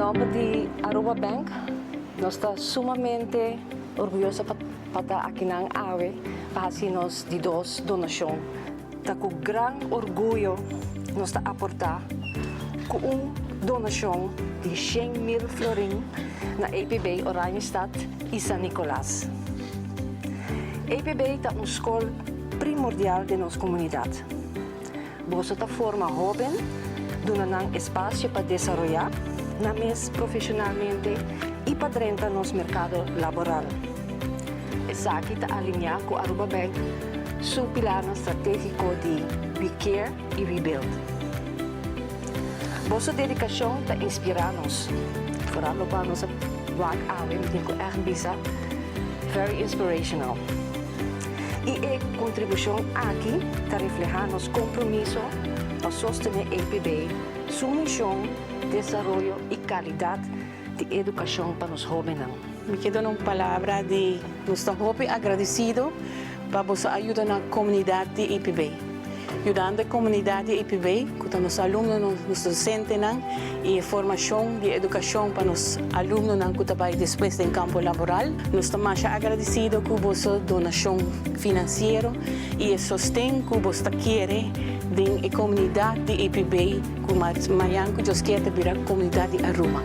nombre de Aruba Bank, nós está sumamente orgulhosa para aqui na AWE, para nos de dos donação. Tá com gran orgulho nós está aportar com donação de 100.000 florin na APB Oranjestad e San Nicolás. APB é uma escola primordial de nossa comunidade. Você está forma jovem, dando espaço para desenvolver, na mes profissionalmente e para entrar no mercado laboral. Essa aqui está alinhada com a Aruba Bank, seu pilar estratégico de We Care e Rebuild. Vossa dedicação está inspirando-nos. Vooral para nossa werk AWE, met een echt bisa, very inspirational. E a contribuição aqui está reflejando nosso compromisso para sostener a APB, sua missão, desenvolvimento e qualidade de educação para os jovens. Me quedo numa palavra de estou muito agradecido para a ajuda na comunidade de IPB. Ajudando a comunidade de IPB, com os alunos, os docentes e a formação de educação para os alunos que trabalham depois do campo laboral. Nós estamos mais agradecidos com a vossa donação financeira e o sustento que você quer da comunidade de IPB, como amanhã que você quer virar a comunidade de Aruba.